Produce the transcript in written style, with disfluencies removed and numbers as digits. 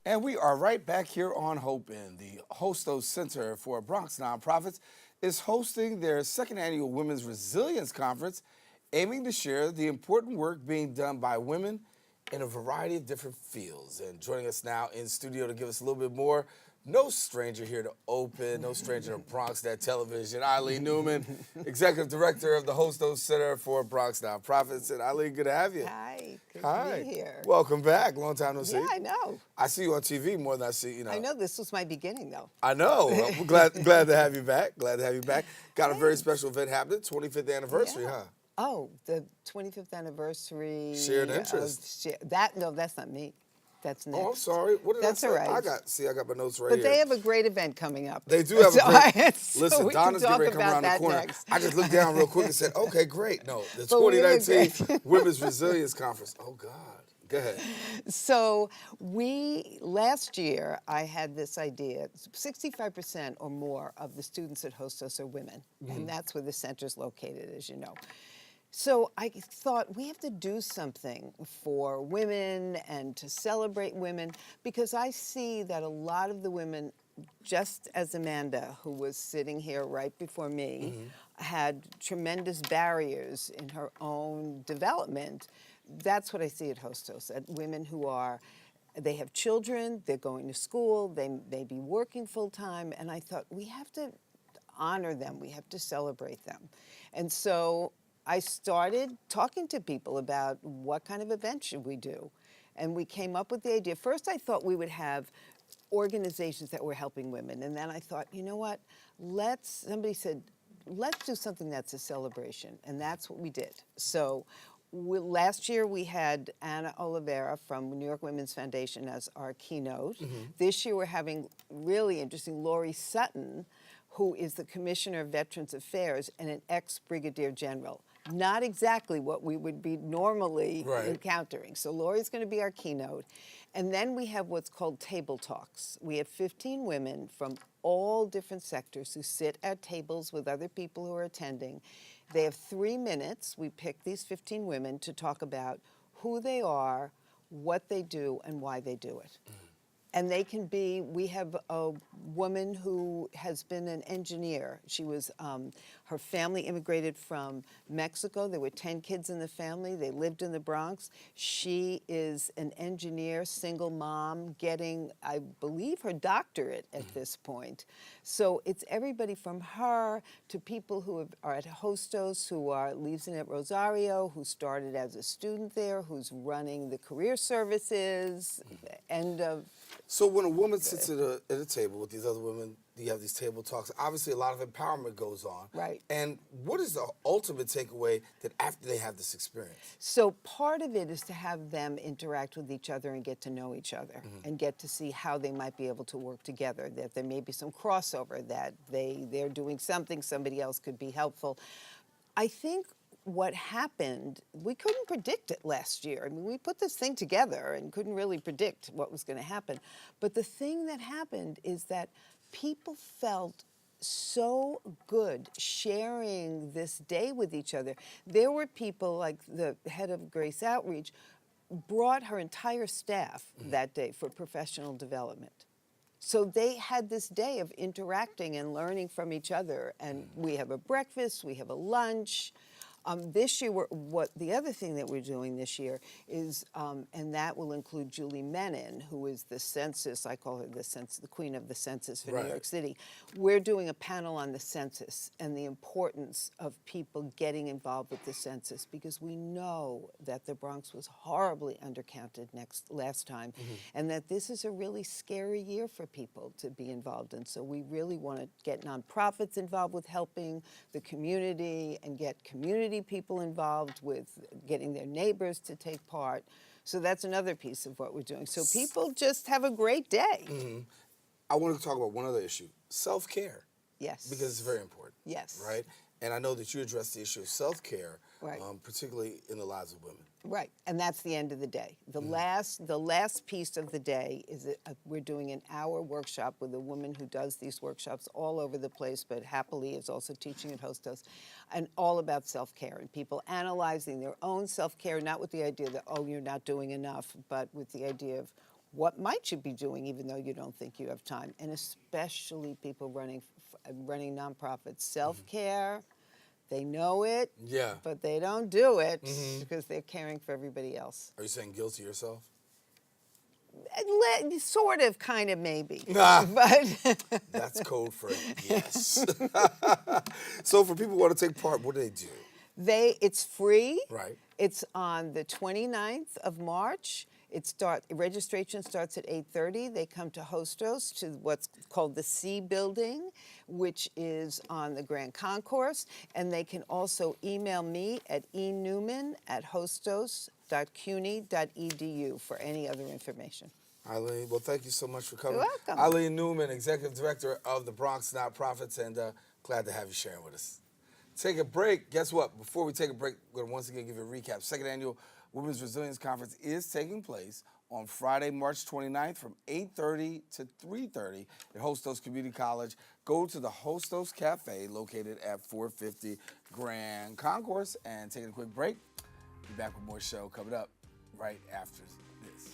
And we are right back here on Hope In. The Hostos Center for Bronx Nonprofits is hosting their second annual Women's Resilience Conference, aiming to share the important work being done by women in a variety of different fields. And joining us now in studio to give us a little bit more, no stranger here to Open, no stranger to Bronx Net Television, Eileen Newman, Executive Director of the Hostos Center for Bronx Nonprofits. And Eileen, good to have you. Hi, good Hi. to be here. Welcome back. Long time no see. Yeah, I know. I see you on TV more than I see, I know this was my beginning, though. I know. I'm glad to have you back. Glad to have you back. Got a very special event happening, 25th anniversary, Yeah. huh? Oh, the 25th anniversary. Shared interest. No, that's not me. That's next. Oh, I'm sorry. What did That's I say? all right. I got my notes right But here. they have a great event coming up. They do have a great. So Listen, we can Donna's getting talk ready to come about around the that corner. next. I just looked down real quick and said, okay, great. No, the But we have a 2019 Women's Resilience Conference. Oh, God. Go ahead. So last year, I had this idea, 65% or more of the students at Hostos are women, and that's where the center's located, as you know. So I thought we have to do something for women and to celebrate women, because I see that a lot of the women, just as Amanda, who was sitting here right before me, had tremendous barriers in her own development. That's what I see at Hostos, at women who they have children, they're going to school, they may be working full time, and I thought we have to honor them, we have to celebrate them. And so I started talking to people about what kind of event should we do. And we came up with the idea. First, I thought we would have organizations that were helping women. And then I thought, you know what, somebody said, let's do something that's a celebration. And that's what we did. So last year we had Anna Oliveira from New York Women's Foundation as our keynote. This year we're having really interesting Lori Sutton, who is the Commissioner of Veterans Affairs and an ex-Brigadier General. Not exactly what we would be normally encountering. So Lori's going to be our keynote. And then we have what's called table talks. We have 15 women from all different sectors who sit at tables with other people who are attending. They have 3 minutes. We pick these 15 women to talk about who they are, what they do, and why they do it. And they can be, we have a woman who has been an engineer. She was, her family immigrated from Mexico. There were 10 kids in the family. They lived in the Bronx. She is an engineer, single mom, getting, I believe, her doctorate at this point. So it's everybody from her to people who are at Hostos, who are leaves in at Rosario, who started as a student there, who's running the career services, end of. So when a woman sits at a table with these other women, you have these table talks, obviously a lot of empowerment goes on. Right. And what is the ultimate takeaway that after they have this experience? So part of it is to have them interact with each other and get to know each other and get to see how they might be able to work together, that there may be some crossover, that they're doing something, somebody else could be helpful. I think what happened, we couldn't predict it last year. I mean, we put this thing together and couldn't really predict what was going to happen. But the thing that happened is that people felt so good sharing this day with each other. There were people, like the head of Grace Outreach, brought her entire staff that day for professional development. So they had this day of interacting and learning from each other. And we have a breakfast, we have a lunch. This year, the other thing that we're doing this year is, and that will include Julie Menon, who is the census, I call her the queen of the census for New York City. We're doing a panel on the census and the importance of people getting involved with the census, because we know that the Bronx was horribly undercounted last time, and that this is a really scary year for people to be involved in. So we really want to get nonprofits involved with helping the community and get community people involved with getting their neighbors to take part. So that's another piece of what we're doing. So people just have a great day. I want to talk about one other issue, self-care. Yes. Because it's very important. Yes. Right? And I know that you address the issue of self-care, Right. Particularly in the lives of women. Right, and that's the end of the day. The last piece of the day is we're doing an hour workshop with a woman who does these workshops all over the place, but happily is also teaching at Hostos, and all about self-care and people analyzing their own self-care, not with the idea that, oh, you're not doing enough, but with the idea of what might you be doing even though you don't think you have time? And especially people running nonprofits. Self-care, they know it, Yeah. but they don't do it because they're caring for everybody else. Are you saying guilty yourself? Sort of, kind of, maybe. Nah. But That's code for yes. So for people who want to take part, what do they do? It's free. Right. It's on the 29th of March. Registration starts at 8:30. They come to Hostos, to what's called the C building, which is on the Grand Concourse. And they can also email me at enewman@hostos.cuny.edu for any other information. Eileen, well, thank you so much for coming. You're welcome. Eileen Newman, Executive Director of the Bronx Nonprofits, and glad to have you sharing with us. Take a break. Guess what? Before we take a break, we're going to once again give you a recap. Second Annual Women's Resilience Conference is taking place on Friday, March 29th from 8:30 to 3:30 at Hostos Community College. Go to the Hostos Cafe located at 450 Grand Concourse and taking a quick break. Be back with more show coming up right after this.